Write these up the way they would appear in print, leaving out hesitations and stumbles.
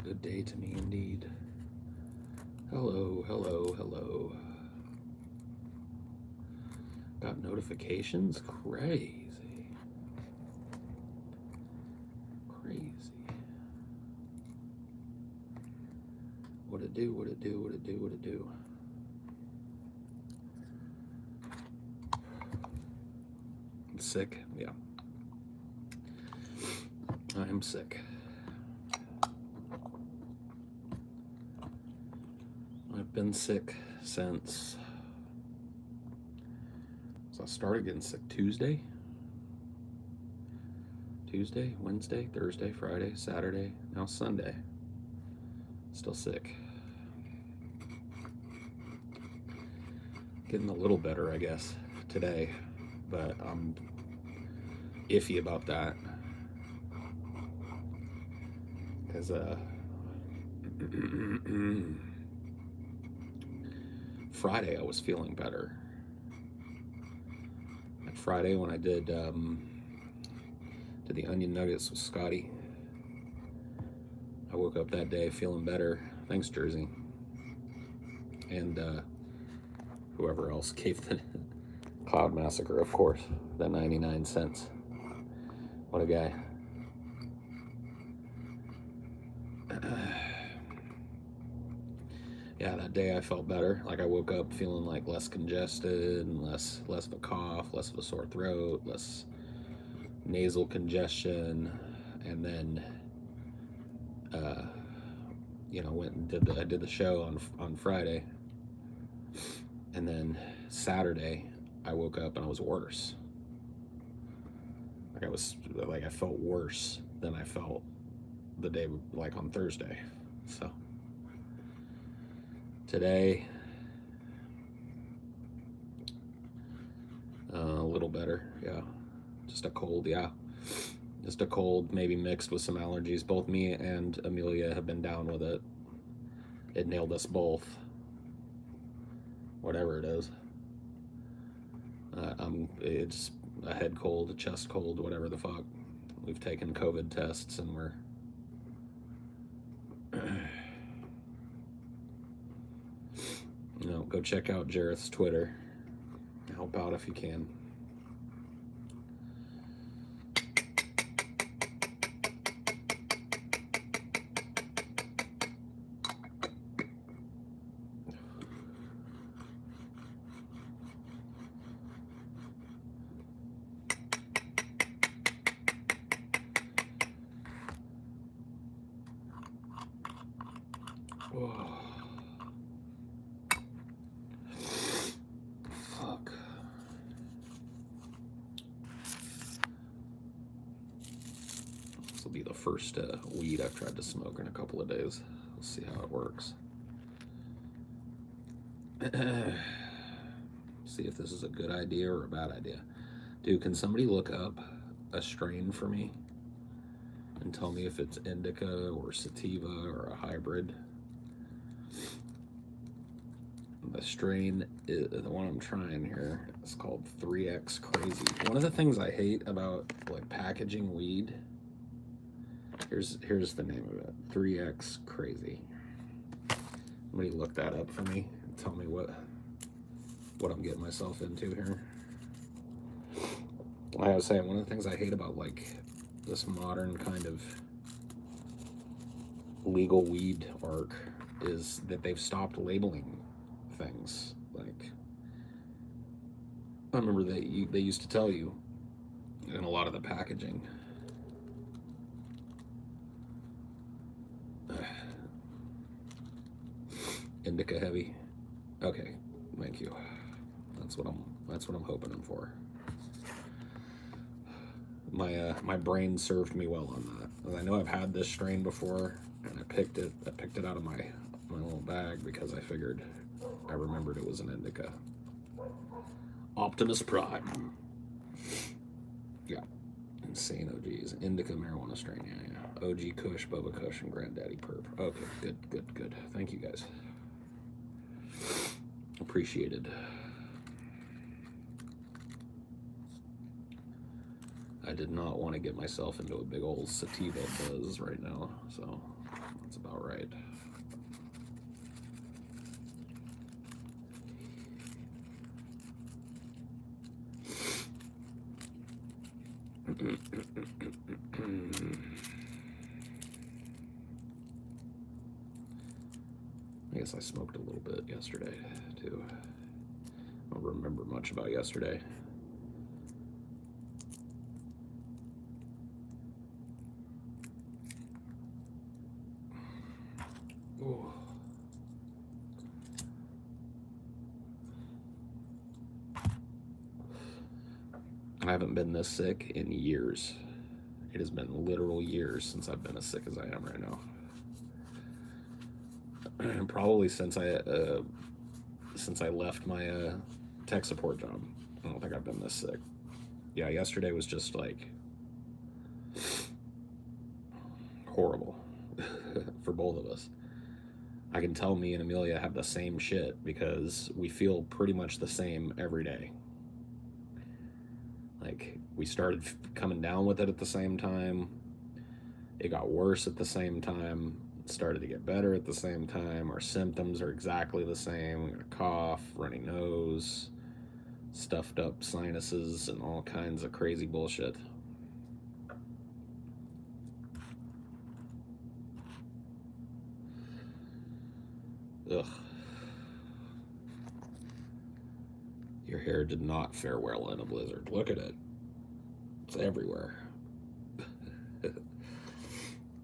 Good day to me indeed. Hello, hello, hello. Got notifications? Crazy. Crazy. What it do, what it do, what it do, what it do. I'm sick? Yeah. I am sick. I've been sick since, so I started getting sick Tuesday, Wednesday, Thursday, Friday, Saturday, now Sunday. Still sick. Getting a little better, I guess, today, but I'm iffy about that because Friday I was feeling better. Like Friday when I did the onion nuggets with Scotty, I woke up that day feeling better. Thanks, Jersey. And whoever else gave the Cloud Massacre, of course, the 99 cents. What a guy. Yeah, that day I felt better. Like I woke up feeling like less congested and less of a cough, less of a sore throat, less nasal congestion, and then went and I did the show on Friday, and then Saturday I woke up and I was worse. I felt worse than I felt the day like on Thursday. So today a little better. Yeah, just a cold. Yeah, just a cold, maybe mixed with some allergies. Both me and Amelia have been down with it. It nailed us both, whatever it is. It's a head cold, a chest cold, whatever the fuck. We've taken COVID tests and we're go check out Jareth's Twitter. Help out if you can. Whoa. Fuck. This will be the first weed I've tried to smoke in a couple of days. We'll see how it works. See if this is a good idea or a bad idea. Dude, can somebody look up a strain for me and tell me if it's indica or sativa or a hybrid? The strain, the one I'm trying here, is called 3X Crazy. One of the things I hate about like packaging weed, here's the name of it, 3X Crazy. Somebody look that up for me and tell me what I'm getting myself into here. Like I was saying, one of the things I hate about like this modern kind of legal weed arc is that they've stopped labeling things. Like I remember they used to tell you in a lot of the packaging, indica heavy. Okay, thank you. That's what I'm hoping for. My brain served me well on that. I know I've had this strain before, and I picked it out of my little bag because I figured I remembered it was an indica. Optimus Prime. Yeah. Insane OGs. Indica marijuana strain. Yeah. OG Kush, Boba Kush, and Granddaddy Perp. Okay, good. Thank you guys. Appreciated. I did not want to get myself into a big old sativa buzz right now, so that's about right. I guess I smoked a little bit yesterday, too. I don't remember much about yesterday. Ooh. I haven't been this sick in years. It has been literal years since I've been as sick as I am right now. Probably since I left my tech support job. I don't think I've been this sick. Yeah, yesterday was just like horrible for both of us. I can tell me and Amelia have the same shit because we feel pretty much the same every day. Like, we started coming down with it at the same time. It got worse at the same time. It started to get better at the same time. Our symptoms are exactly the same. We got a cough, runny nose, stuffed up sinuses, and all kinds of crazy bullshit. Ugh. Your hair did not fare well in a blizzard. Look at it. It's everywhere.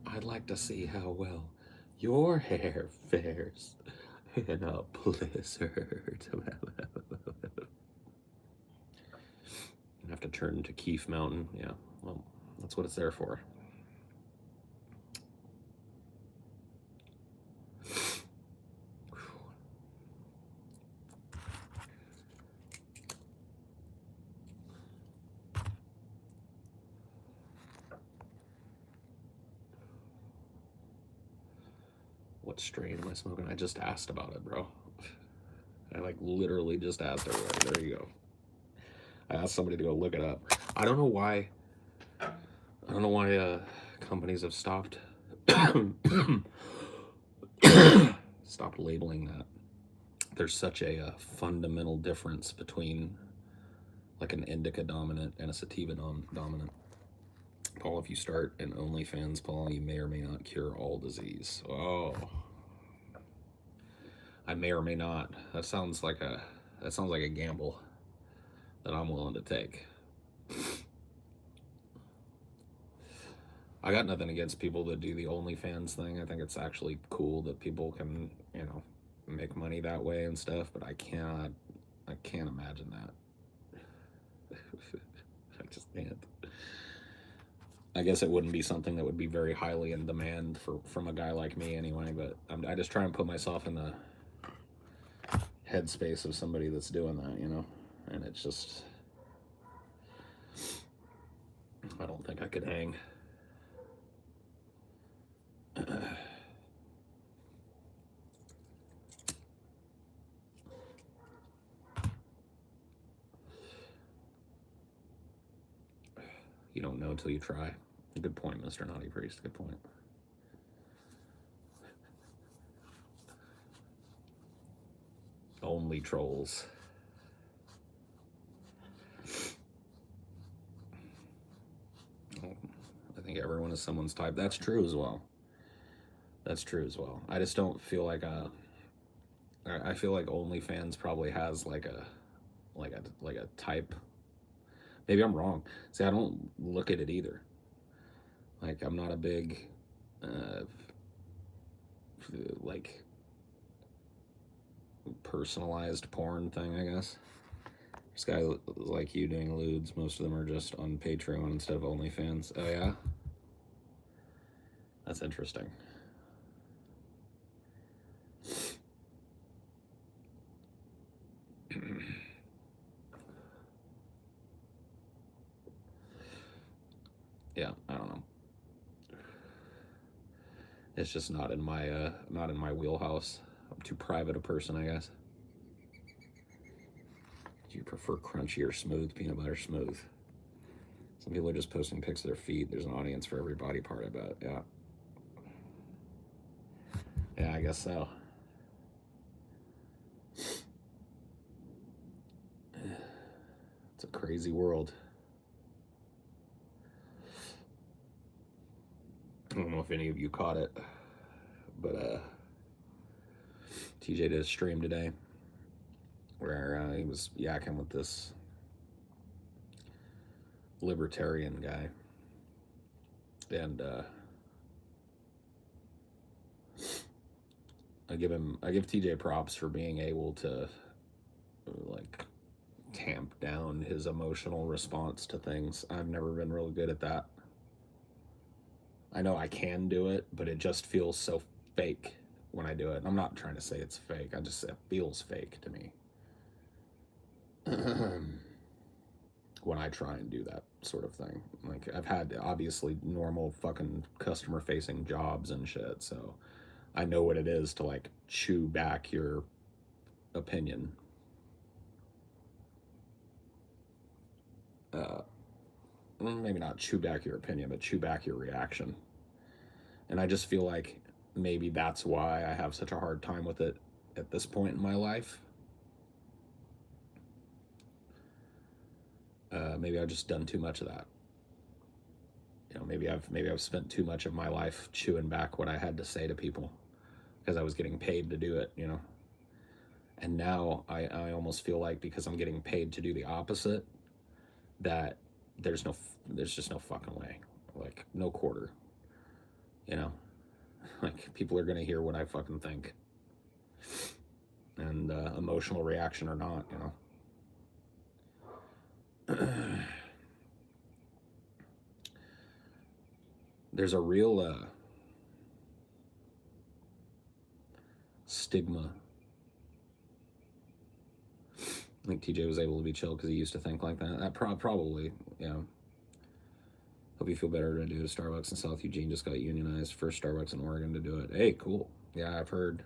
I'd like to see how well your hair fares in a blizzard. I have to turn to Keef Mountain. Yeah, well, that's what it's there for. What strain am I smoking? I just asked about it, bro. I like literally just asked everybody. There you go. I asked somebody to go look it up. I don't know why companies have stopped labeling that. There's such a fundamental difference between like an indica dominant and a sativa dominant. Paul, if you start an OnlyFans, Paul, you may or may not cure all disease. Oh, I may or may not. That sounds like a gamble that I'm willing to take. I got nothing against people that do the OnlyFans thing. I think it's actually cool that people can, you know, make money that way and stuff, but I can't imagine that. I just can't. I guess it wouldn't be something that would be very highly in demand from a guy like me anyway, but I just try and put myself in the headspace of somebody that's doing that, you know, and it's just, I don't think I could hang. You don't know till you try. Good point, Mr. Naughty Priest. Good point. Only trolls. I think everyone is someone's type. That's true as well. That's true as well. I just don't feel like I feel like OnlyFans probably has like a type. Maybe I'm wrong. See, I don't look at it either. Like, I'm not a big like personalized porn thing, I guess. This guy like you doing lewds, most of them are just on Patreon instead of OnlyFans. Oh yeah? That's interesting. Yeah, I don't know. It's just not in my wheelhouse. I'm too private a person, I guess. Do you prefer crunchy or smooth? Peanut butter smooth. Some people are just posting pics of their feet. There's an audience for every body part, I bet. Yeah. Yeah, I guess so. It's a crazy world. I don't know if any of you caught it, but TJ did a stream today where he was yakking with this libertarian guy, and I give TJ props for being able to like tamp down his emotional response to things. I've never been really good at that. I know I can do it, but it just feels so fake when I do it. I'm not trying to say it's fake. It feels fake to me when I try and do that sort of thing. Like, I've had obviously normal fucking customer facing jobs and shit, so I know what it is to like chew back your opinion. Maybe not chew back your opinion, but chew back your reaction. And I just feel like maybe that's why I have such a hard time with it at this point in my life. Maybe I've just done too much of that. You know, maybe I've spent too much of my life chewing back what I had to say to people because I was getting paid to do it, you know. And now I almost feel like because I'm getting paid to do the opposite, that there's just no fucking way, like no quarter, you know. Like, people are gonna hear what I fucking think, and emotional reaction or not, you know. There's a real stigma. I think TJ was able to be chill because he used to think like that. That probably, you know. Hope you feel better to do. Starbucks in South Eugene just got unionized. First Starbucks in Oregon to do it. Hey, cool. Yeah, I've heard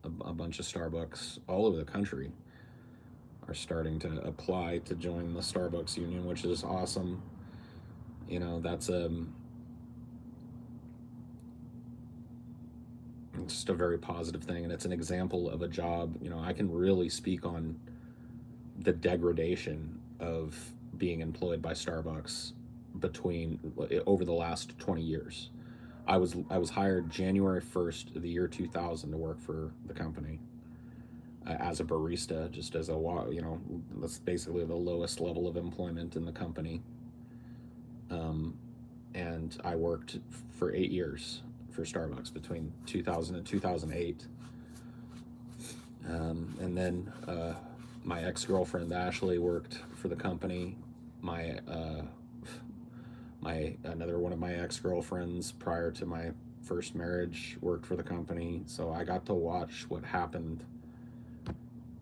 a bunch of Starbucks all over the country are starting to apply to join the Starbucks union, which is awesome. You know, that's just a very positive thing, and it's an example of a job. You know, I can really speak on the degradation of being employed by Starbucks over the last 20 years. I was hired January 1st of the year 2000 to work for the company as a barista, just as you know, that's basically the lowest level of employment in the company. And I worked for 8 years for Starbucks between 2000 and 2008. And then my ex-girlfriend Ashley worked for the company. Another one of my ex-girlfriends prior to my first marriage worked for the company. So I got to watch what happened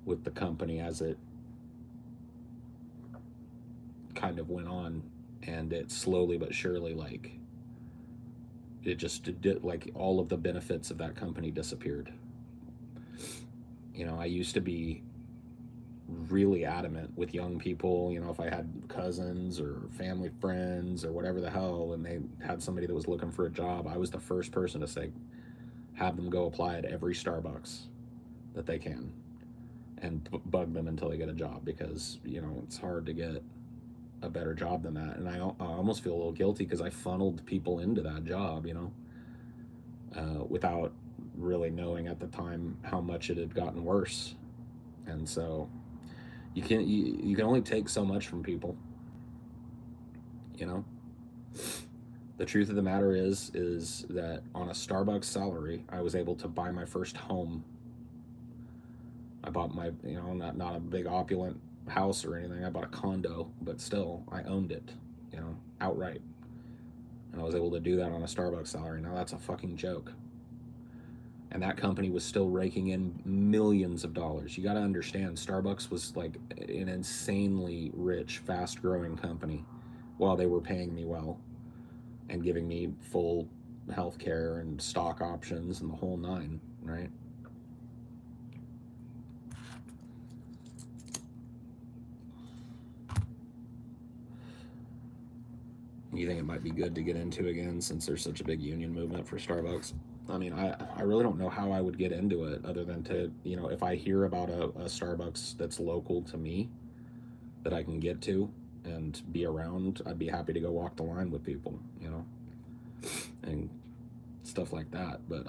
with the company as it kind of went on, and it slowly but surely, like, it just did, like, all of the benefits of that company disappeared. You know, I used to be really adamant with young people, you know, if I had cousins or family friends or whatever the hell, and they had somebody that was looking for a job, I was the first person to say, have them go apply at every Starbucks that they can and bug them until they get a job, because, you know, it's hard to get a better job than that. And I almost feel a little guilty because I funneled people into that job, you know, without really knowing at the time how much it had gotten worse. And so you can only take so much from people, you know. The truth of the matter is that on a Starbucks salary, I was able to buy my first home. I bought my, you know, not a big opulent house or anything. I bought a condo, but still I owned it, you know, outright. And I was able to do that on a Starbucks salary. Now that's a fucking joke. And that company was still raking in millions of dollars. You got to understand, Starbucks was like an insanely rich, fast-growing company while they were paying me well and giving me full health care and stock options and the whole nine, right? You think it might be good to get into again since there's such a big union movement for Starbucks? I mean, I really don't know how I would get into it other than to, you know, if I hear about a Starbucks that's local to me that I can get to and be around, I'd be happy to go walk the line with people, you know, and stuff like that. But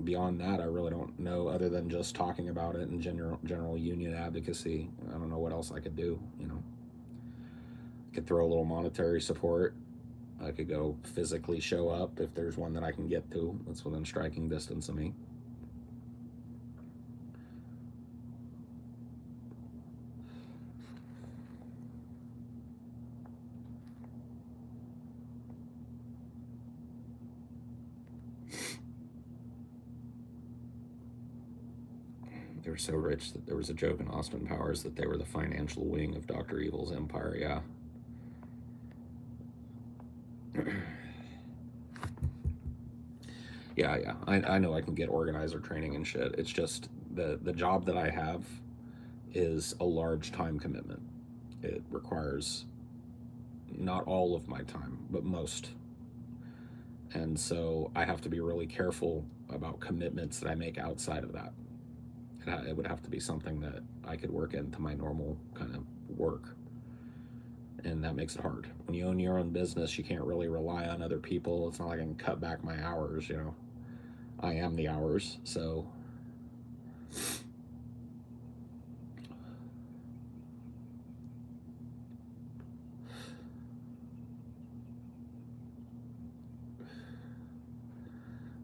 beyond that, I really don't know other than just talking about it and general union advocacy. I don't know what else I could do, you know. I could throw a little monetary support. I could go physically show up if there's one that I can get to that's within striking distance of me. They were so rich that there was a joke in Austin Powers that they were the financial wing of Dr. Evil's empire. Yeah. Yeah. I know I can get organizer training and shit. It's just the job that I have is a large time commitment. It requires not all of my time, but most. And so I have to be really careful about commitments that I make outside of that. It would have to be something that I could work into my normal kind of work. And that makes it hard. When you own your own business, you can't really rely on other people. It's not like I can cut back my hours, you know. I am the hours, so.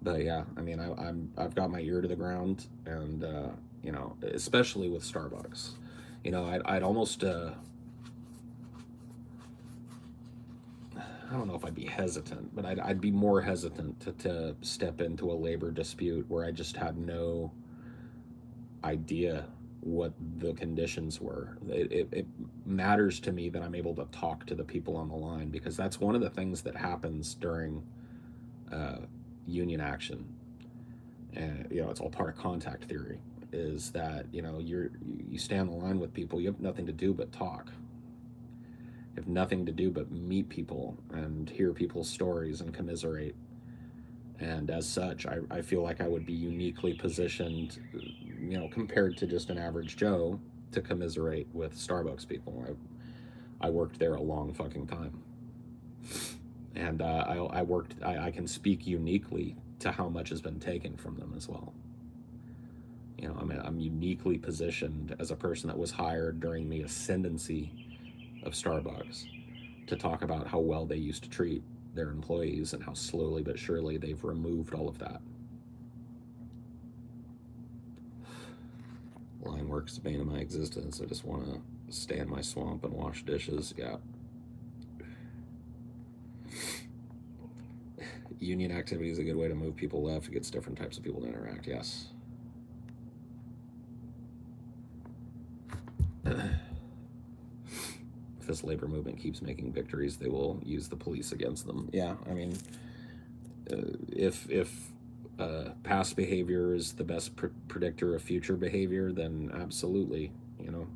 But yeah, I mean, I've got my ear to the ground, and you know, especially with Starbucks, you know, I'd almost I don't know if I'd be hesitant, but I'd be more hesitant to step into a labor dispute where I just had no idea what the conditions were. It matters to me that I'm able to talk to the people on the line, because that's one of the things that happens during union action. And you know, it's all part of contact theory, is that, you know, you stay on the line with people, you have nothing to do but talk. You have nothing to do but meet people and hear people's stories and commiserate. And as such, I feel like I would be uniquely positioned, you know, compared to just an average Joe, to commiserate with Starbucks people. I worked there a long fucking time. And I can speak uniquely to how much has been taken from them as well. You know, I'm uniquely positioned as a person that was hired during the ascendancy of Starbucks to talk about how well they used to treat their employees and how slowly but surely they've removed all of that. Line work is the bane of my existence. I just want to stay in my swamp and wash dishes. Yeah. Union activity is a good way to move people left. It gets different types of people to interact. Yes. If this labor movement keeps making victories, they will use the police against them. Yeah, I mean, if past behavior is the best predictor of future behavior, then absolutely, you know.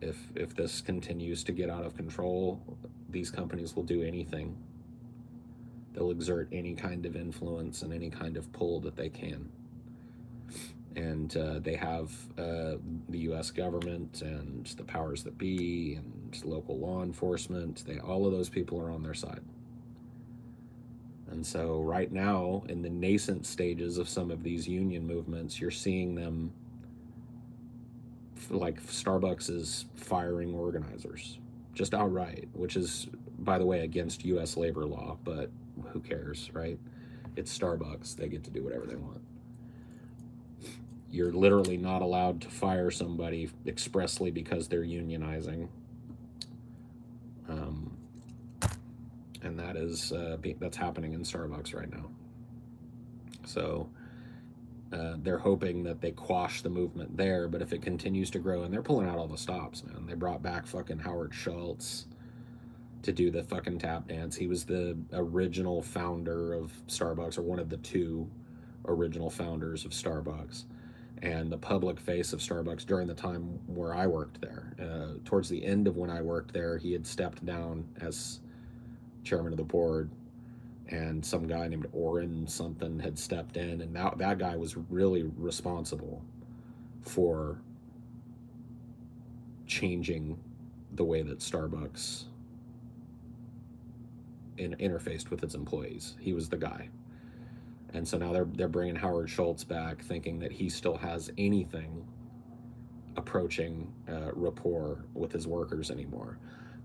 If this continues to get out of control, these companies will do anything. They'll exert any kind of influence and any kind of pull that they can. And they have the U.S. government and the powers that be and local law enforcement. All of those people are on their side. And so right now, in the nascent stages of some of these union movements, you're seeing them, like Starbucks is firing organizers just outright, which is, by the way, against U.S. labor law, but who cares, right? It's Starbucks. They get to do whatever they want. You're literally not allowed to fire somebody expressly because they're unionizing. And that is that's happening in Starbucks right now. So they're hoping that they quash the movement there, but if it continues to grow, and they're pulling out all the stops, man. They brought back fucking Howard Schultz to do the fucking tap dance. He was the original founder of Starbucks, or one of the two original founders of Starbucks. and the public face of Starbucks during the time where I worked there. Towards the end of when I worked there, he had stepped down as chairman of the board, and some guy named Orrin something had stepped in, and that guy was really responsible for changing the way that Starbucks interfaced with its employees. He was the guy. And so now they're bringing Howard Schultz back, thinking that he still has anything approaching rapport with his workers anymore.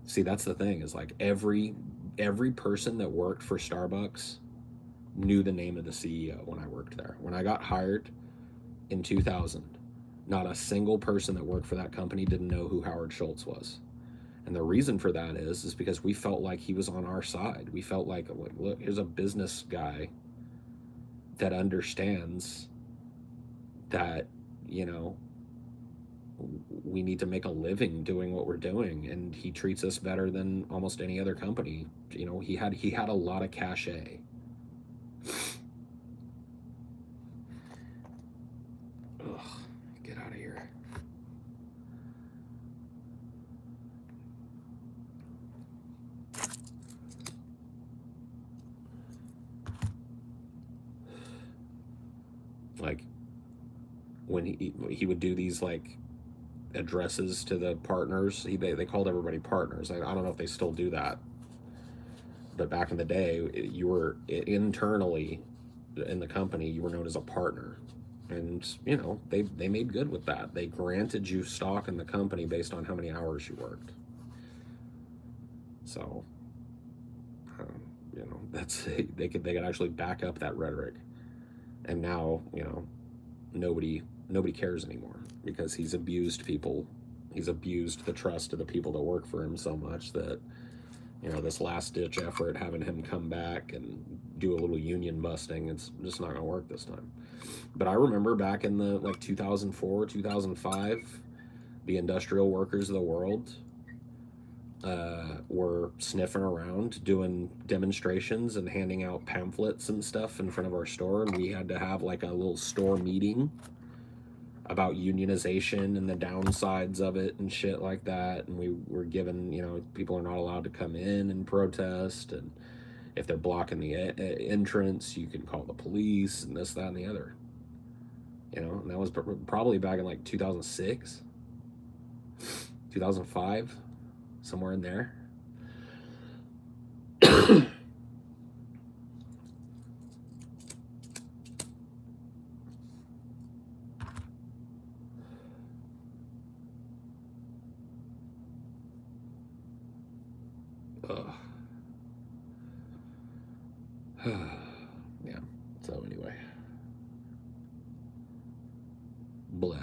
See, that's the thing, is like every person that worked for Starbucks knew the name of the CEO when I worked there. When I got hired in 2000, not a single person that worked for that company didn't know who Howard Schultz was. And the reason for that is because we felt like he was on our side. We felt like, look, here's a business guy that understands that, you know, we need to make a living doing what we're doing, and he treats us better than almost any other company. You know, he had a lot of cachet. Ugh, get out of here. Like when he would do these like addresses to the partners, they called everybody partners. I don't know if they still do that, but back in the day, you were internally in the company, you were known as a partner, and you know they made good with that. They granted you stock in the company based on how many hours you worked. So you know, that's they could actually back up that rhetoric. And now, you know, nobody cares anymore, because he's abused people. He's abused the trust of the people that work for him so much that, you know, this last ditch effort, having him come back and do a little union busting, it's just not gonna work this time. But I remember back in the like 2004, 2005, the industrial workers of the world were sniffing around doing demonstrations and handing out pamphlets and stuff in front of our store, and we had to have like a little store meeting about unionization and the downsides of it and shit like that. And we were given, you know, people are not allowed to come in and protest, and if they're blocking the entrance, you can call the police and this, that, and the other. You know, and that was probably back in like 2006, 2005, somewhere in there. Yeah, so anyway. Blah.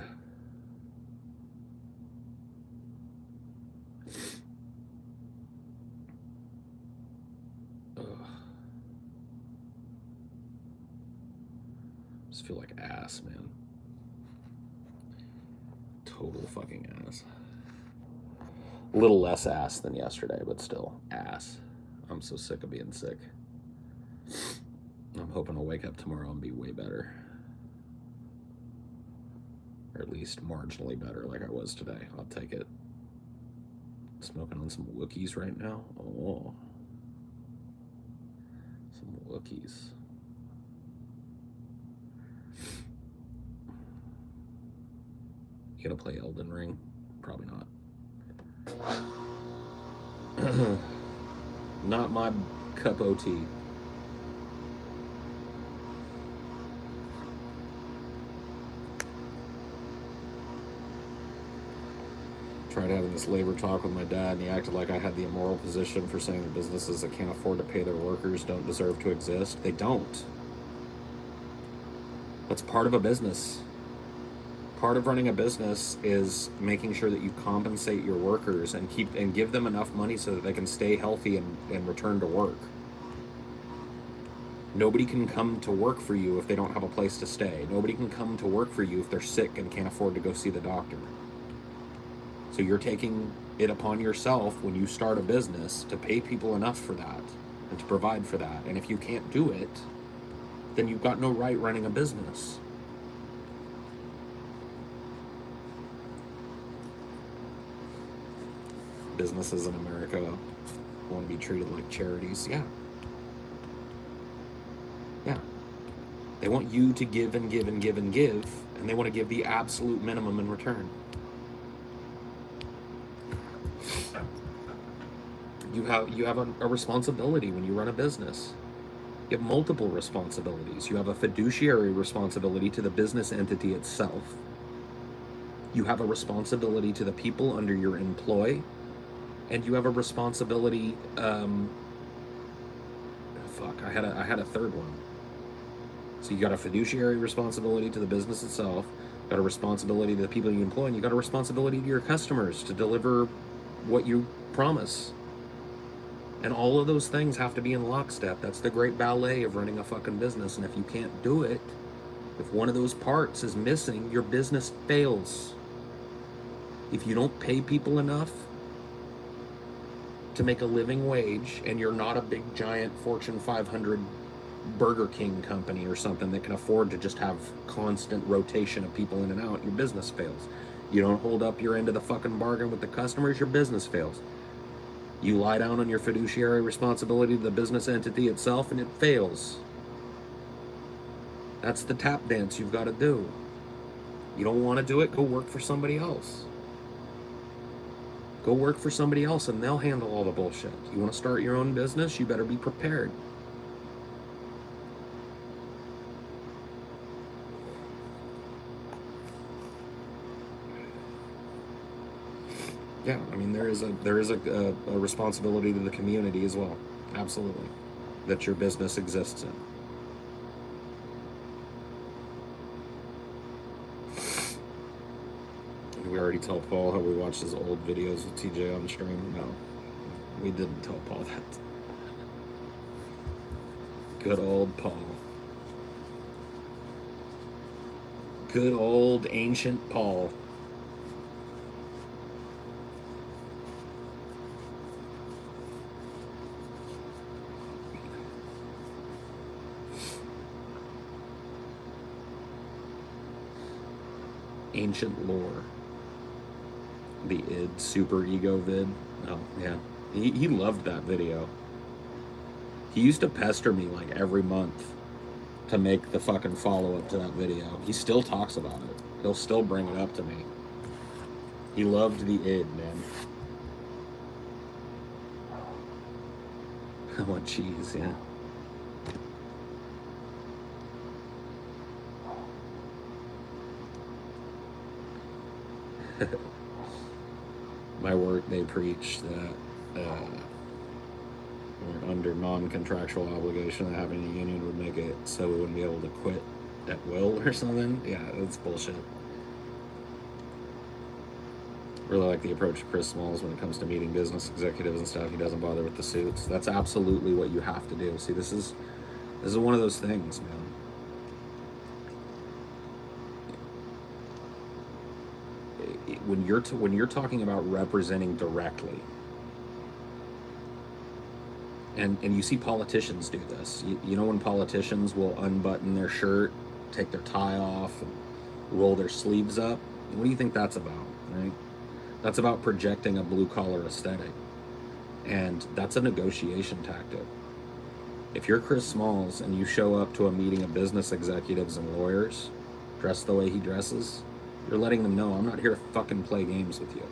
Just feel like ass, man. Total fucking ass. A little less ass than yesterday, but still ass. I'm so sick of being sick. I'm hoping to wake up tomorrow and be way better. Or at least marginally better like I was today. I'll take it. Smoking on some Wookiees right now. Oh. Some Wookiees. You gonna play Elden Ring? Probably not. Not my cup of tea. Tried having this labor talk with my dad, and he acted like I had the immoral position for saying that businesses that can't afford to pay their workers don't deserve to exist. They don't. That's part of a business. Part of running a business is making sure that you compensate your workers and give them enough money so that they can stay healthy and return to work. Nobody can come to work for you if they don't have a place to stay. Nobody can come to work for you if they're sick and can't afford to go see the doctor. So you're taking it upon yourself when you start a business to pay people enough for that and to provide for that. And if you can't do it, then you've got no right running a business. businesses in America want to be treated like charities. Yeah. Yeah. They want you to give and give and give and give, and they want to give the absolute minimum in return. You have a responsibility when you run a business. You have multiple responsibilities. You have a fiduciary responsibility to the business entity itself. You have a responsibility to the people under your employ, and you have a responsibility. Fuck, I had a third one. So you got a fiduciary responsibility to the business itself. You got a responsibility to the people you employ, and you got a responsibility to your customers to deliver what you promise. And all of those things have to be in lockstep. That's the great ballet of running a fucking business. And if you can't do it, if one of those parts is missing, your business fails. If you don't pay people enough to make a living wage, and you're not a big giant Fortune 500 Burger King company or something that can afford to just have constant rotation of people in and out, your business fails. You don't hold up your end of the fucking bargain with the customers, your business fails. You lie down on your fiduciary responsibility to the business entity itself, and it fails. That's the tap dance you've got to do. You don't want to do it, go work for somebody else. Go work for somebody else, and they'll handle all the bullshit. You want to start your own business, you better be prepared. Yeah, I mean, there is a responsibility to the community as well, absolutely, that your business exists in. Did we already tell Paul how we watched his old videos with TJ on stream? No, we didn't tell Paul that. Good old Paul. Good old ancient Paul. Ancient lore. The id super ego vid. Oh yeah, he loved that video. He used to pester me like every month to make the fucking follow-up to that video. He still talks about it. He'll still bring it up to me. He loved the id, man. I want cheese, yeah. My work, they preach that we're under non-contractual obligation that having a union would make it so we wouldn't be able to quit at will or something. Yeah, that's bullshit. Really like the approach of Chris Smalls when it comes to meeting business executives and stuff. He doesn't bother with the suits. That's absolutely what you have to do. See, this is one of those things, man. When you're talking about representing directly, and you see politicians do this. You know when politicians will unbutton their shirt, take their tie off, and roll their sleeves up? What do you think that's about, right? That's about projecting a blue-collar aesthetic. And that's a negotiation tactic. If you're Chris Smalls and you show up to a meeting of business executives and lawyers dressed the way he dresses, you're letting them know, I'm not here to fucking play games with you.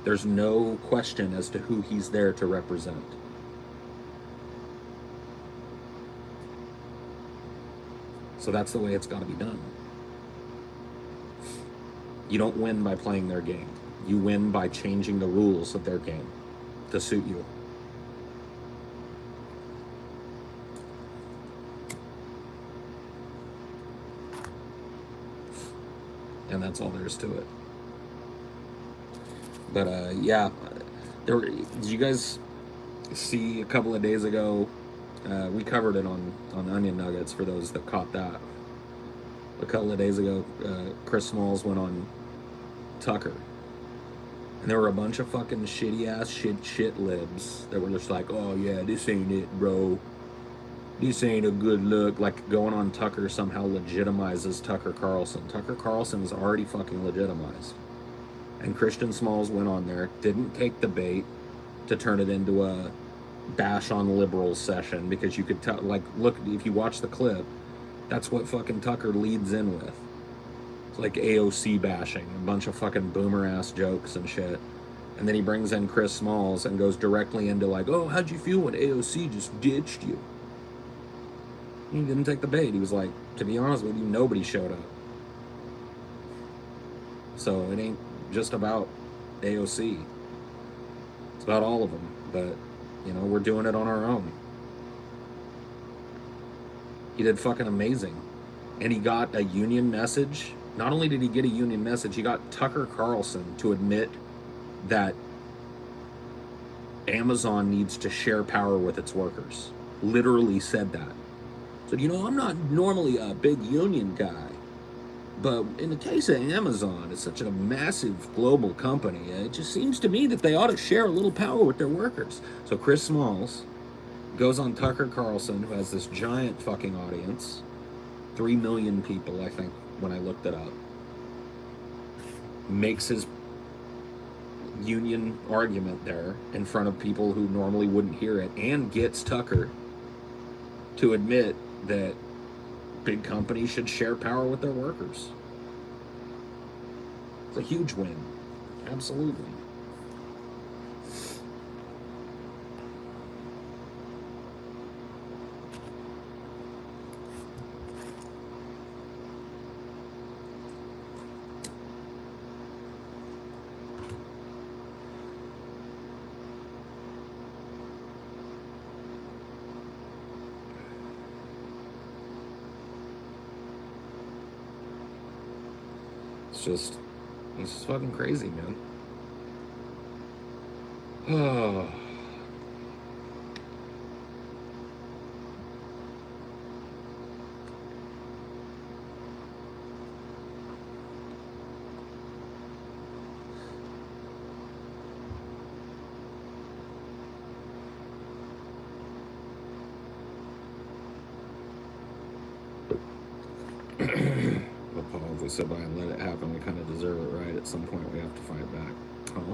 There's no question as to who he's there to represent. So that's the way it's got to be done. You don't win by playing their game. You win by changing the rules of their game to suit you. And that's all there is to it. But yeah, did you guys see a couple of days ago? We covered it on Onion Nuggets for those that caught that. A couple of days ago, Chris Smalls went on Tucker, and there were a bunch of fucking shitty ass shit libs that were just like, oh yeah, this ain't it, bro. This ain't a good look. Like, going on Tucker somehow legitimizes Tucker Carlson. Tucker Carlson is already fucking legitimized. And Christian Smalls went on there, didn't take the bait to turn it into a bash on liberals session, because you could tell, like, look, if you watch the clip, that's what fucking Tucker leads in with. It's like AOC bashing, a bunch of fucking boomer ass jokes and shit. And then he brings in Chris Smalls and goes directly into like, oh, how'd you feel when AOC just ditched you? He didn't take the bait. He was like, to be honest with you, nobody showed up. So it ain't just about AOC. It's about all of them. But, you know, we're doing it on our own. He did fucking amazing. And he got a union message. Not only did he get a union message, he got Tucker Carlson to admit that Amazon needs to share power with its workers. Literally said that. So, you know, I'm not normally a big union guy, but in the case of Amazon, it's such a massive global company, it just seems to me that they ought to share a little power with their workers. So Chris Smalls goes on Tucker Carlson, who has this giant fucking audience, 3 million people, I think, when I looked it up, makes his union argument there in front of people who normally wouldn't hear it, and gets Tucker to admit that big companies should share power with their workers. It's a huge win. Absolutely. It's just fucking crazy, man. Oh. If we sit by and let it happen, we kind of deserve it, right? At some point, we have to fight back. Huh?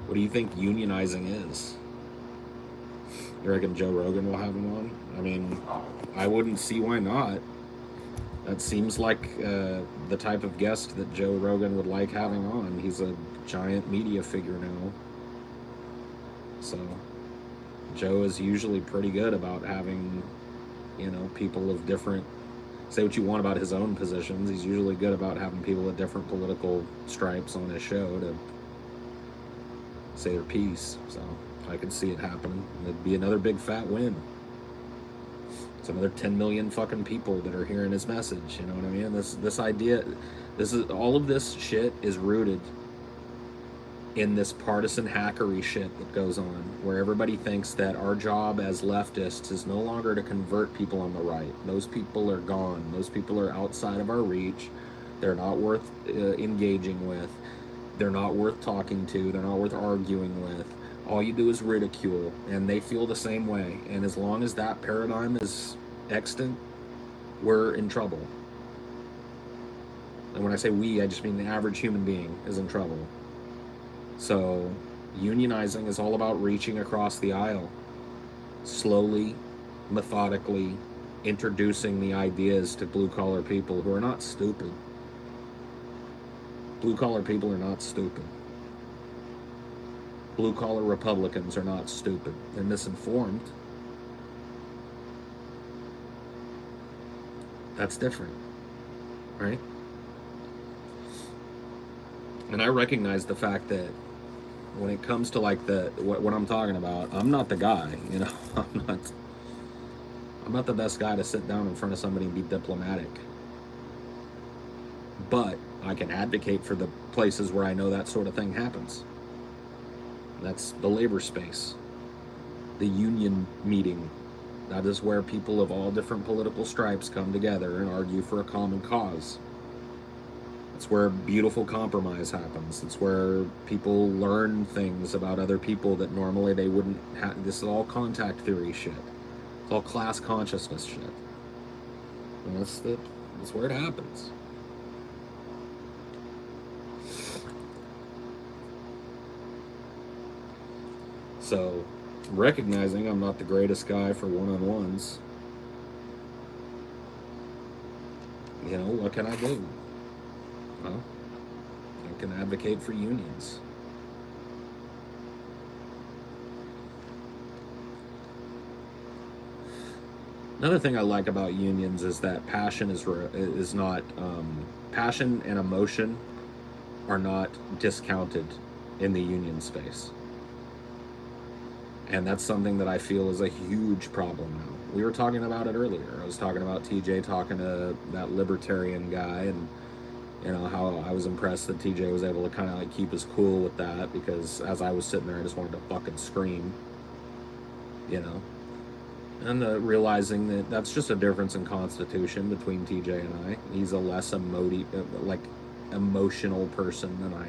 What do you think unionizing is? You reckon Joe Rogan will have him on? I mean, I wouldn't see why not. That seems like the type of guest that Joe Rogan would like having on. He's a giant media figure now. So, Joe is usually pretty good about having, you know, people of different... Say what you want about his own positions, he's usually good about having people with different political stripes on his show to say their piece. So I could see it happening. It'd be another big fat win. It's another 10 million fucking people that are hearing his message. You know what I mean? This idea, all of this shit is rooted in this partisan hackery shit that goes on, where everybody thinks that our job as leftists is no longer to convert people on the right. Those people are gone. Those people are outside of our reach. They're not worth engaging with. They're not worth talking to. They're not worth arguing with. All you do is ridicule, and they feel the same way. And as long as that paradigm is extant, we're in trouble. And when I say we, I just mean the average human being is in trouble. So, unionizing is all about reaching across the aisle, slowly, methodically, introducing the ideas to blue-collar people who are not stupid. Blue-collar people are not stupid. Blue-collar Republicans are not stupid. They're misinformed. That's different, right? And I recognize the fact that when it comes to like what I'm talking about, I'm not the guy, you know. I'm not the best guy to sit down in front of somebody and be diplomatic. But I can advocate for the places where I know that sort of thing happens. That's the labor space, the union meeting. That is where people of all different political stripes come together and argue for a common cause. It's where beautiful compromise happens. It's where people learn things about other people that normally they wouldn't have. This is all contact theory shit. It's all class consciousness shit. And that's where it happens. So, recognizing I'm not the greatest guy for one-on-ones, you know, what can I do? Well, I can advocate for unions. Another thing I like about unions is that passion is not passion and emotion are not discounted in the union space. And that's something that I feel is a huge problem now. We were talking about it earlier. I was talking about TJ talking to that libertarian guy, and you know how I was impressed that TJ was able to kind of like keep his cool with that, because as I was sitting there, I just wanted to fucking scream, you know. And realizing that that's just a difference in constitution between TJ and I. He's a less emotional person than I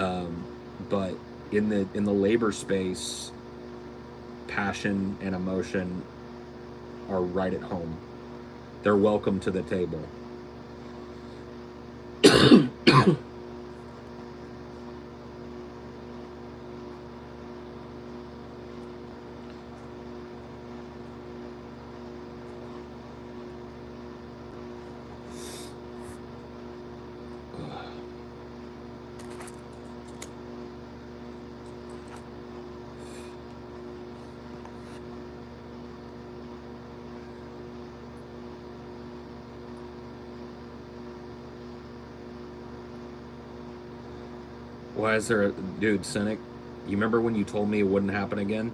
am. But in the labor space, passion and emotion are right at home. They're welcome to the table. Why is there a dude, Cynic? You remember when you told me it wouldn't happen again?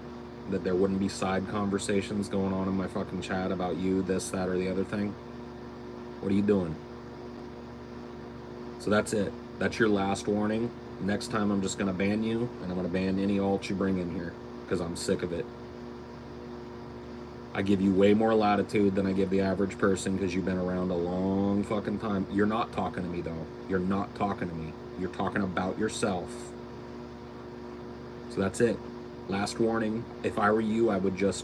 That there wouldn't be side conversations going on in my fucking chat about you, this, that, or the other thing? What are you doing? So that's it. That's your last warning. Next time I'm just gonna ban you, and I'm gonna ban any alt you bring in here, because I'm sick of it. I give you way more latitude than I give the average person, because you've been around a long fucking time. You're not talking to me, though. You're not talking to me. You're talking about yourself. So that's it. Last warning. If I were you, I would just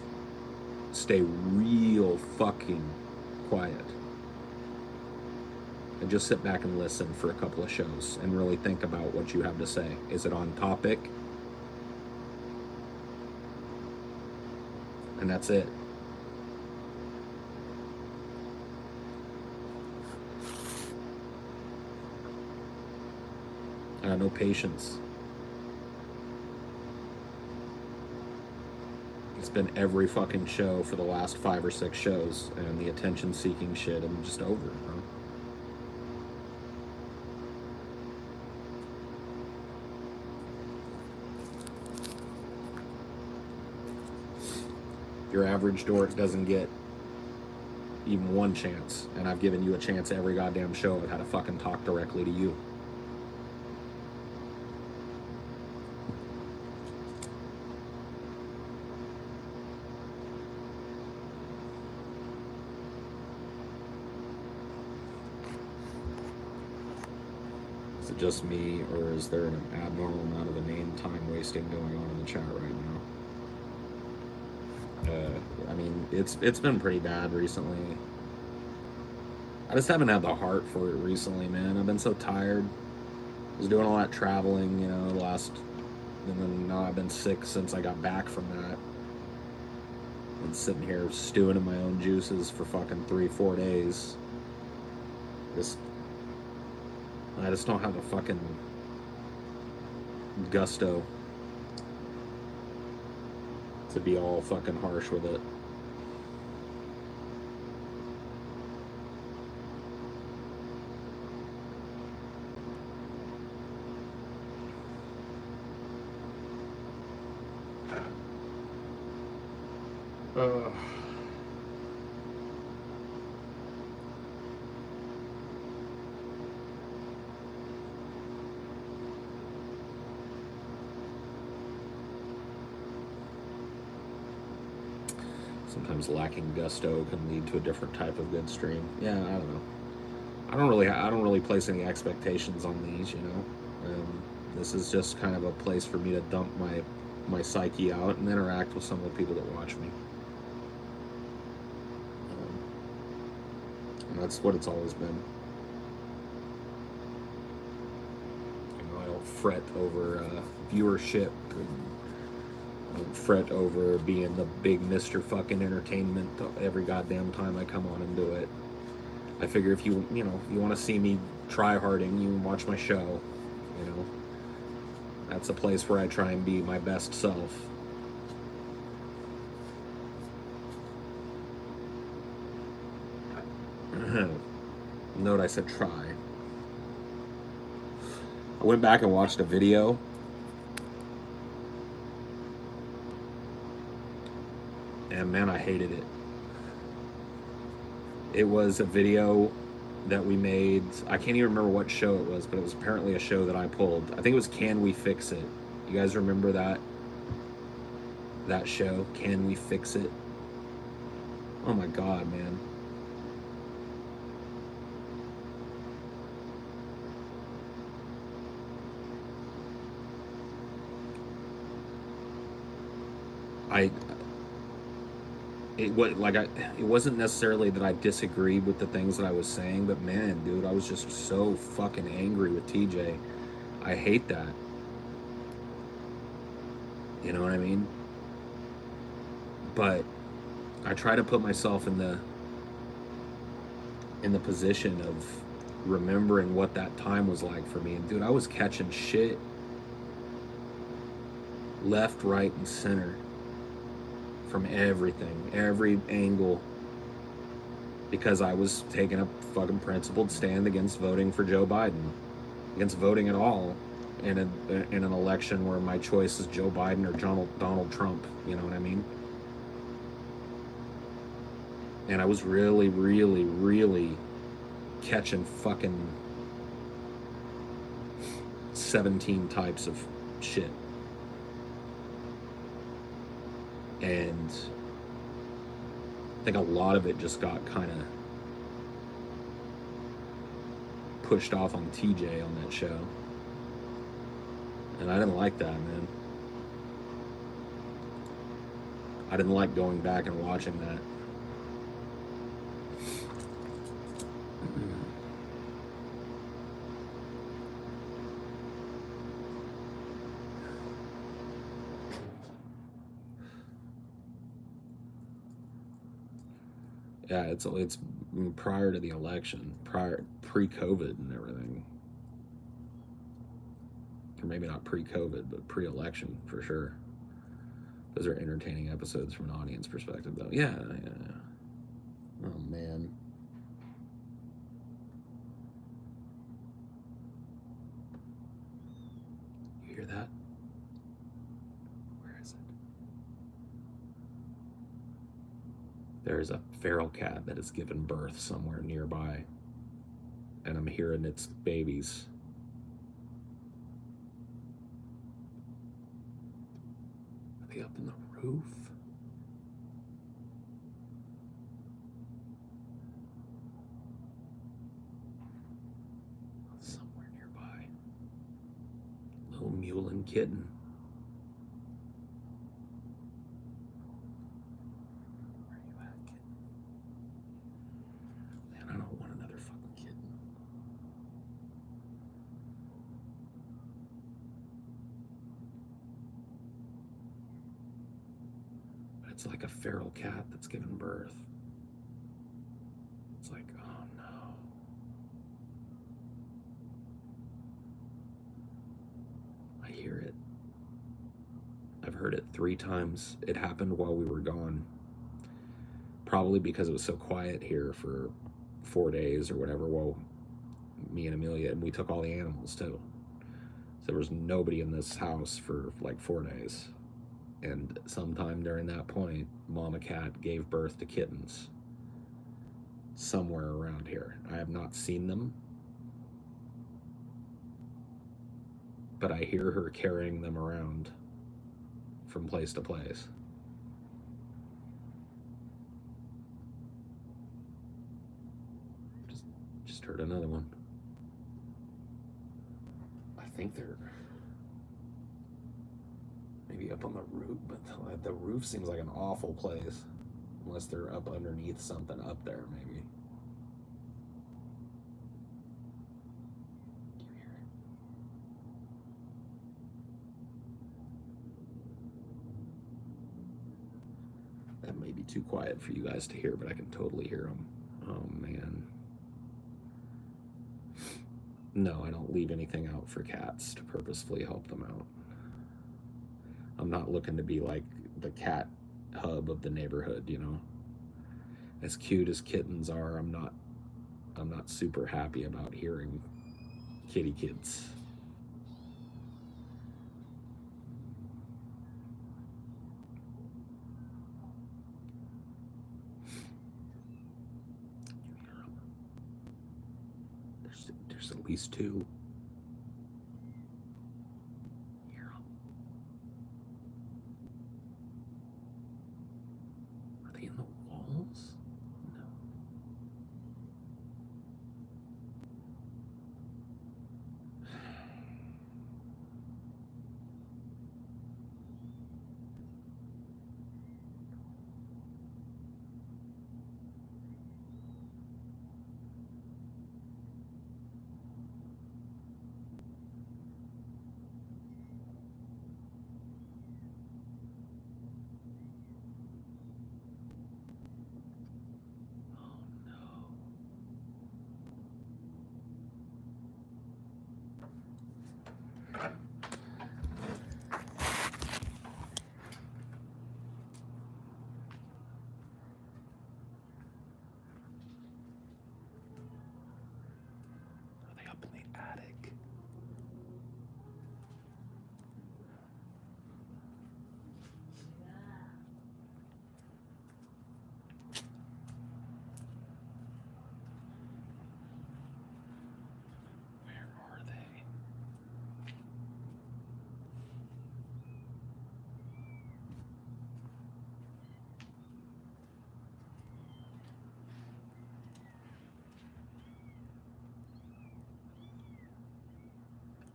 stay real fucking quiet. And just sit back and listen for a couple of shows and really think about what you have to say. Is it on topic? And that's it. I have no patience. It's been every fucking show for the last 5 or 6 shows, and the attention-seeking shit, I'm just over it, bro. Your average dork doesn't get even one chance, and I've given you a chance every goddamn show. I've had to fucking talk directly to you. Is it just me, or is there an abnormal amount of inane time wasting going on in the chat right now? I mean, it's been pretty bad recently. I just haven't had the heart for it recently, man. I've been so tired. I was doing all that traveling, you know, and then now I've been sick since I got back from that. Been sitting here stewing in my own juices for fucking 3-4 days. I just don't have the fucking gusto to be all fucking harsh with it. Sometimes lacking gusto can lead to a different type of good stream. Yeah, I don't know. I don't really place any expectations on these, you know. This is just kind of a place for me to dump my psyche out and interact with some of the people that watch me. And that's what it's always been. You know, I don't fret over viewership. I don't fret over being the big Mr. fucking Entertainment every goddamn time I come on and do it. I figure if you want to see me try harding, you watch my show. You know, that's a place where I try and be my best self. Note I said try. I went back and watched a video. And man, I hated it. It was a video that we made. I can't even remember what show it was, but it was apparently a show that I pulled. I think it was Can We Fix It? You guys remember that show? Can We Fix It? Oh my God, man. It wasn't necessarily that I disagreed with the things that I was saying, but man, dude, I was just so fucking angry with TJ. I hate that. You know what I mean? But I try to put myself in the position of remembering what that time was like for me. And dude, I was catching shit left, right, and center from everything, every angle, because I was taking a fucking principled stand against voting for Joe Biden, against voting at all in an election where my choice is Joe Biden or Donald Trump. You know what I mean? And I was really, really, really catching fucking 17 types of shit. And I think a lot of it just got kind of pushed off on TJ on that show. And I didn't like that, man. I didn't like going back and watching that. Yeah, it's prior to the election, pre-COVID and everything. Or maybe not pre-COVID, but pre-election for sure. Those are entertaining episodes from an audience perspective, though. Yeah. Oh man. You hear that? Where is it? There's a feral cat that has given birth somewhere nearby, and I'm hearing its babies. Are they up in the roof? Somewhere nearby. Little mule and kitten. Where are you at, kitten? Man, I don't want another fucking kitten. It's like a feral cat that's given birth. It's like, oh no. I hear it. I've heard it 3 times. It happened while we were gone. Probably because it was so quiet here for 4 days or whatever. Well, me and Amelia, and we took all the animals too. So there was nobody in this house for like 4 days. And sometime during that point, Mama Cat gave birth to kittens somewhere around here. I have not seen them, but I hear her carrying them around from place to place. Just heard another one. I think they're maybe up on the roof, but the roof seems like an awful place. Unless they're up underneath something up there, maybe. Can you hear it? too quiet for you guys to hear, but I can totally hear them. Oh, man. No, I don't leave anything out for cats to purposefully help them out. I'm not looking to be like the cat hub of the neighborhood, you know. As cute as kittens are, I'm not super happy about hearing kitty kids. There's at least two. Hear them. Are they in the walls? No.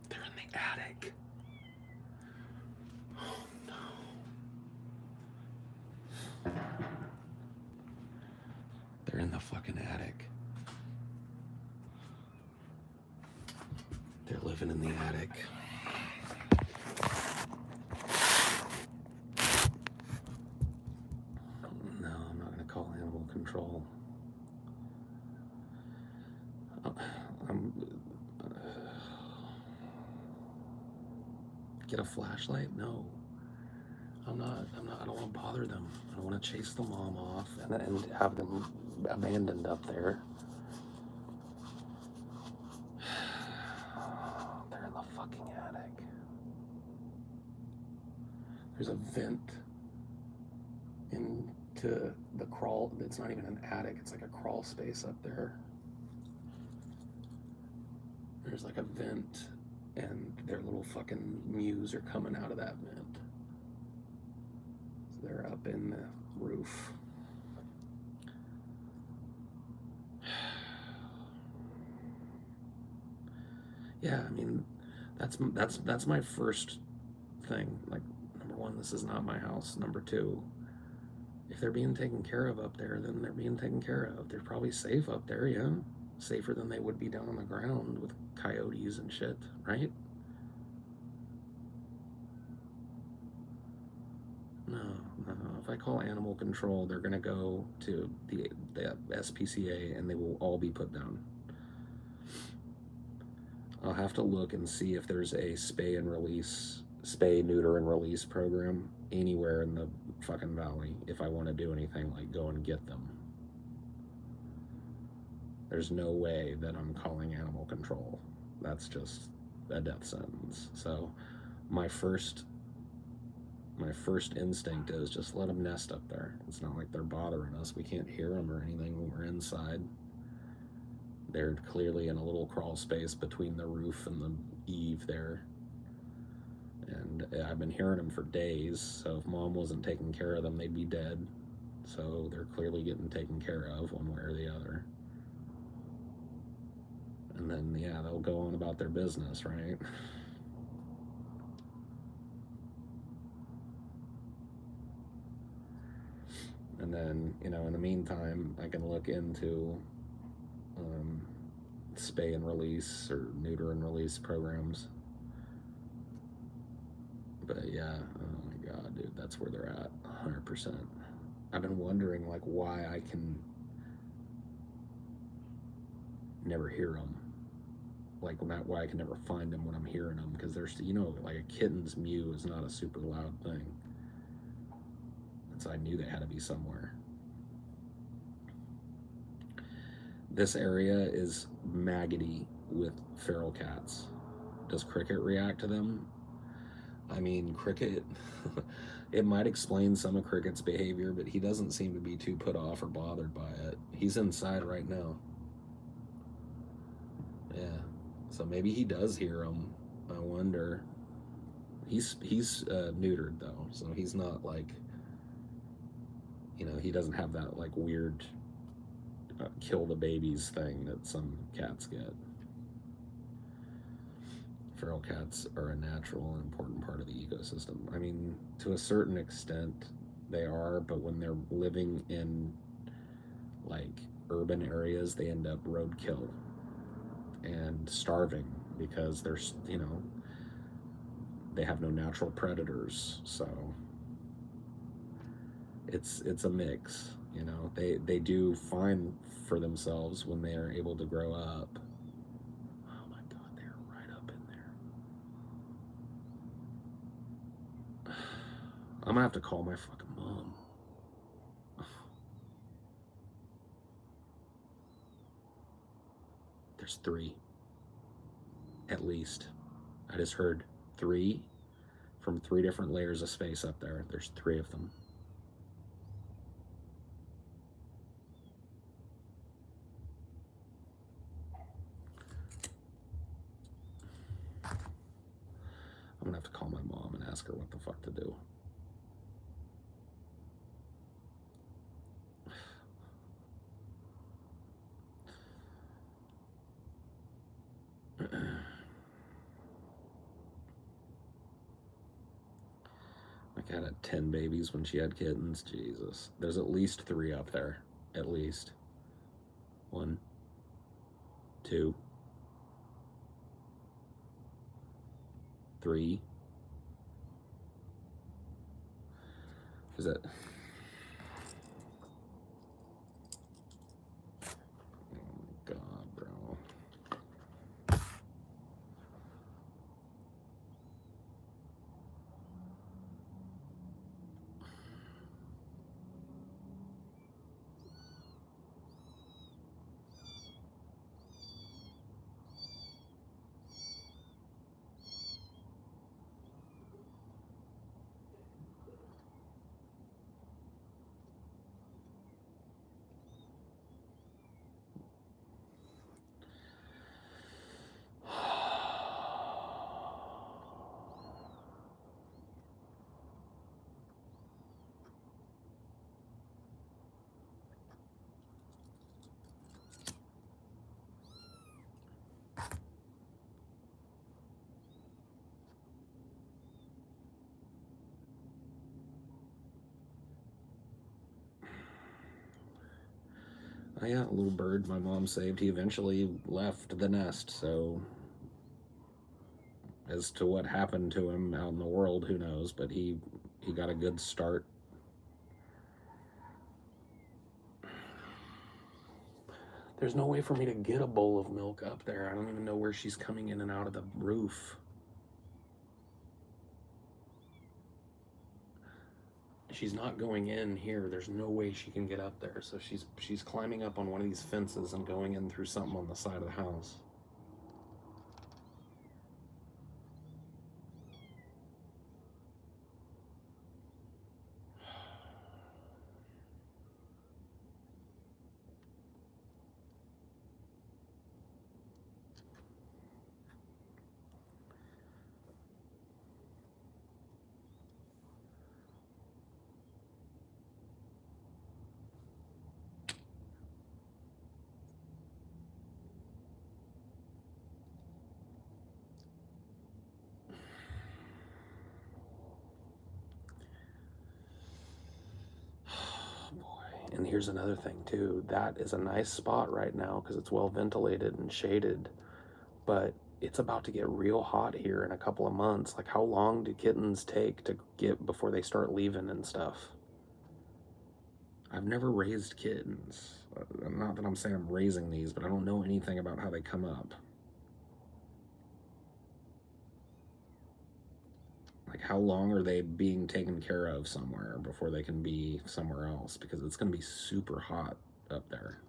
They're in the attic. Oh no. They're in the fucking attic. They're living in the attic. No, I'm not gonna call animal control. Get a flashlight? No. I don't want to bother them. I don't want to chase the mom off and have them abandoned up there. They're in the fucking attic. There's a vent into the crawl. It's not even an attic. It's like a crawl space up there. There's like a vent, and their little fucking mews are coming out of that vent. So they're up in the roof. Yeah, I mean, that's my first thing. Like, number one, this is not my house. Number two, if they're being taken care of up there, then they're being taken care of. They're probably safe up there, yeah. Safer than they would be down on the ground with coyotes and shit, right? No. If I call animal control, they're gonna go to the SPCA and they will all be put down. I'll have to look and see if there's a spay, neuter, and release program anywhere in the fucking valley if I want to do anything like go and get them. There's no way that I'm calling animal control. That's just a death sentence. So my first instinct is just let them nest up there. It's not like they're bothering us. We can't hear them or anything when we're inside. They're clearly in a little crawl space between the roof and the eave there. And I've been hearing them for days, so if mom wasn't taking care of them, they'd be dead. So they're clearly getting taken care of one way or the other. And then, yeah, they'll go on about their business, right? And then, you know, in the meantime, I can look into spay and release or neuter and release programs. But yeah, oh my god, dude, that's where they're at, 100%. I've been wondering like why I can never hear them. Like not why I can never find them when I'm hearing them, because there's, you know, like a kitten's mew is not a super loud thing. And so I knew they had to be somewhere. This area is maggoty with feral cats. Does Cricket react to them? I mean, Cricket, it might explain some of Cricket's behavior, but he doesn't seem to be too put off or bothered by it. He's inside right now. Yeah, so maybe he does hear them. I wonder. He's neutered though, so he's not like, you know, he doesn't have that like weird kill the babies thing that some cats get. Feral cats are a natural and important part of the ecosystem. I mean, to a certain extent, they are, but when they're living in like urban areas, they end up roadkill and starving because there's, you know, they have no natural predators. So it's a mix, you know. They do fine for themselves when they are able to grow up. Oh my god, they're right up in there. I'm gonna have to call my fucking mom. There's three at least. I just heard three from three different layers of space up there. There's three of them. I'm gonna have to call my mom and ask her what the fuck to do. My cat had 10 babies when she had kittens. Jesus. There's at least three up there. At least. 1, 2, 3. Is it? Oh my god, bro. Oh yeah, a little bird my mom saved. He eventually left the nest, so as to what happened to him out in the world, who knows, but he got a good start. There's no way for me to get a bowl of milk up there. I don't even know where she's coming in and out of the roof. She's not going in here. There's no way she can get up there. So she's climbing up on one of these fences and going in through something on the side of the house. And here's another thing too. That is a nice spot right now because it's well ventilated and shaded. But it's about to get real hot here in a couple of months. Like, how long do kittens take to get before they start leaving and stuff? I've never raised kittens. Not that I'm saying I'm raising these, but I don't know anything about how they come up. Like, how long are they being taken care of somewhere before they can be somewhere else? Because it's going to be super hot up there.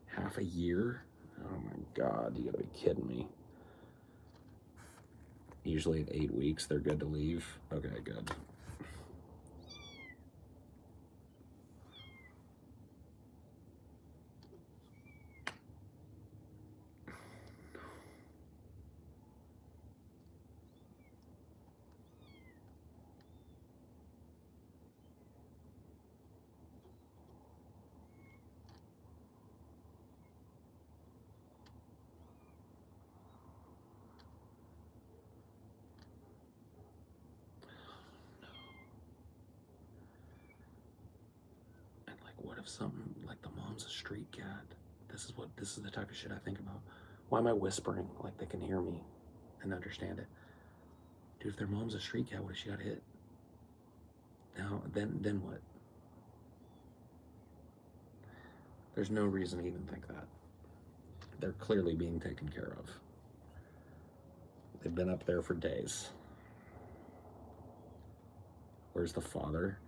Half a year? Oh my God, you gotta be kidding me. Usually at 8 weeks, they're good to leave. Okay, good. And like, what if something like the mom's a street cat? This is the type of shit I think about. Why am I whispering like they can hear me and understand it? Dude, if their mom's a street cat, what if she got hit? Now, then what? There's no reason to even think that. They're clearly being taken care of. They've been up there for days. Where's the father?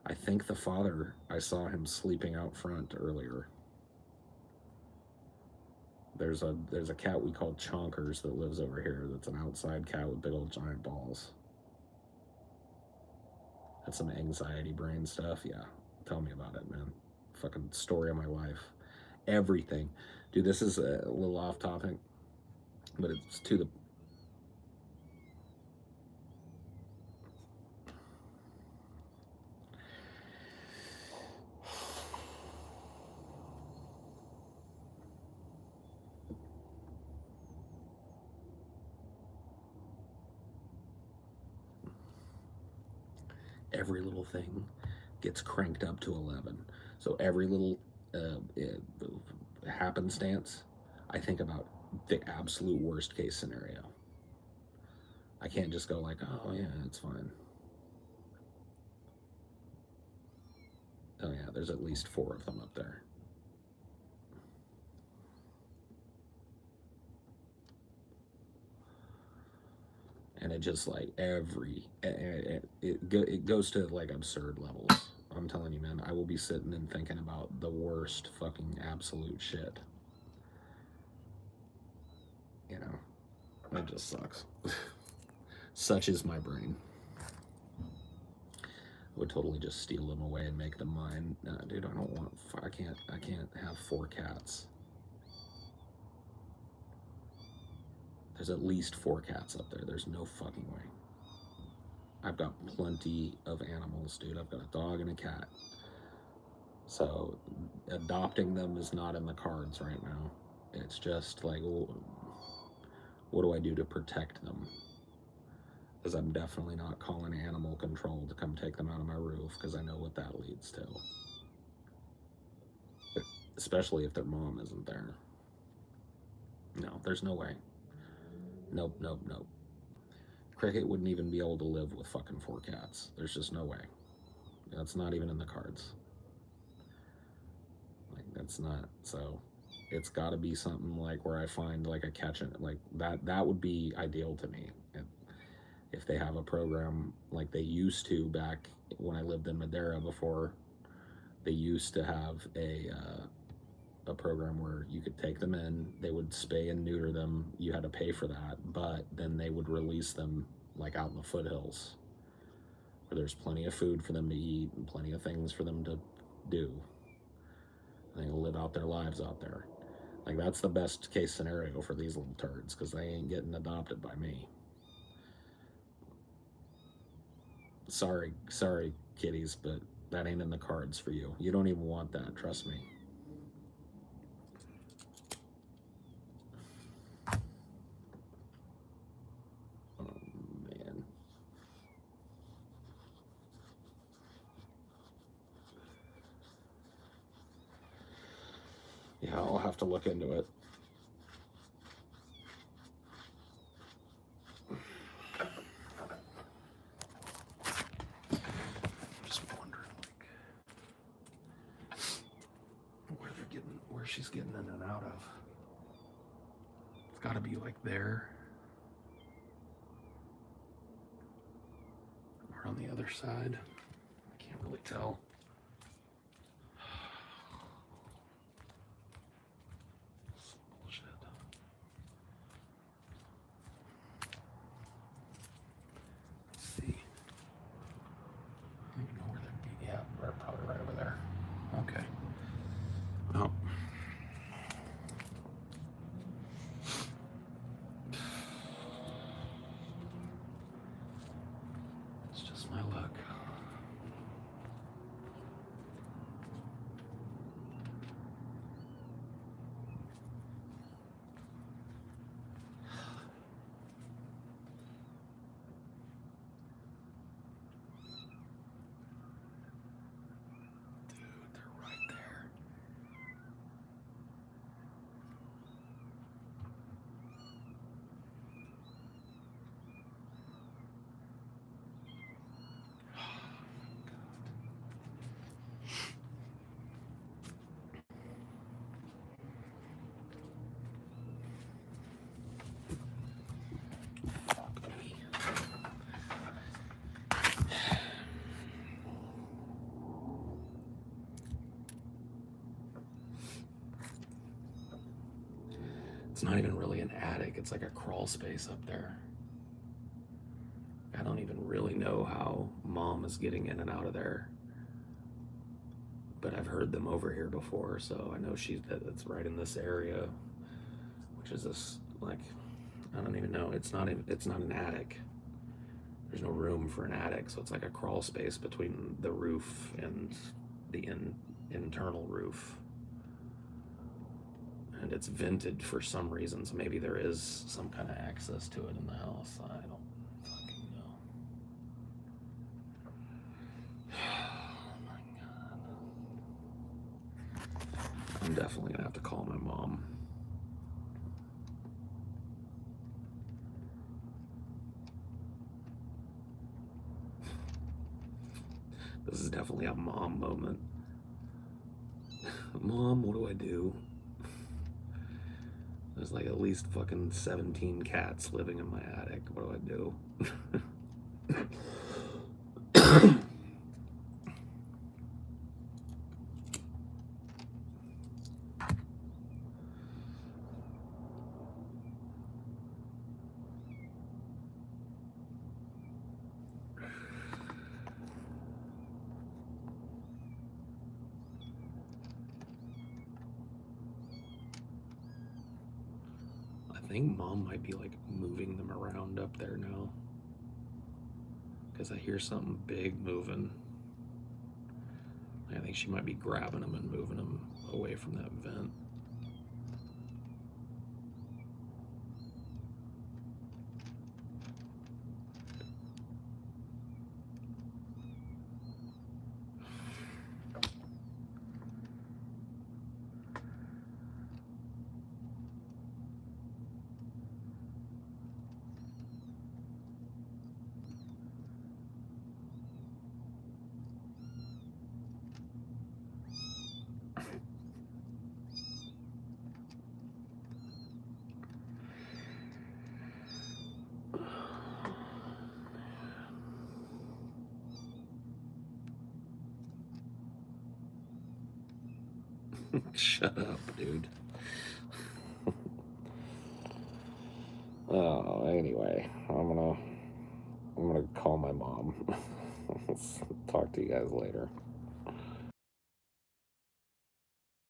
I think the father, I saw him sleeping out front earlier. There's a cat we call Chonkers that lives over here. That's an outside cat with big old giant balls. That's some anxiety brain stuff. Yeah, tell me about it, man. Fucking story of my life. Everything. Dude, this is a little off topic, but it's to the... Every little thing gets cranked up to 11. So every little happenstance, I think about the absolute worst case scenario. I can't just go like, oh yeah, it's fine. Oh yeah, there's at least 4 of them up there. And it just like it goes to like absurd levels. I'm telling you, man, I will be sitting and thinking about the worst fucking absolute shit. You know, it just sucks. Such is my brain. I would totally just steal them away and make them mine. Nah, dude, I don't want. I can't have 4 cats. There's at least 4 cats up there. There's no fucking way. I've got plenty of animals, dude. I've got a dog and a cat. So adopting them is not in the cards right now. It's just like, what do I do to protect them? Because I'm definitely not calling animal control to come take them out of my roof, because I know what that leads to. Especially if their mom isn't there. No, there's no way. Nope, nope, nope. Cricket wouldn't even be able to live with fucking 4 cats. There's just no way. That's not even in the cards. Like, that's not. So it's got to be something like where I find like a catch it, like that would be ideal to me. If they have a program like they used to back when I lived in Madeira before, they used to have a program where you could take them in, they would spay and neuter them, you had to pay for that, but then they would release them like out in the foothills where there's plenty of food for them to eat and plenty of things for them to do. They live out their lives out there. Like, that's the best case scenario for these little turds, because they ain't getting adopted by me. Sorry, kitties, but that ain't in the cards for you. You don't even want that, trust me. Oh, man. Yeah, I'll have to look into it. Just wondering, like, where she's getting in and out of. It's got to be like there. Or on the other side. I can't really tell. Bullshit. Let's see. I don't even know where they'd be. Yeah, they're probably right over there. Okay. Oh. It's just my luck. It's not even really an attic, it's like a crawl space up there. I don't even really know how Mom is getting in and out of there. But I've heard them over here before, so I know that's right in this area, which is this, like, I don't even know. It's not an attic. There's no room for an attic, so it's like a crawl space between the roof and the internal roof. And it's vented for some reason, so maybe there is some kind of access to it in the house. I don't fucking know. Oh my God. I'm definitely gonna have to call my mom. This is definitely a mom moment. Mom, what do I do? There's like at least fucking 17 cats living in my attic. What do I do? I think Mom might be like moving them around up there now, because I hear something big moving. I think she might be grabbing them and moving them away from that vent. Shut up, dude. Oh, anyway, I'm gonna call my mom. Talk to you guys later.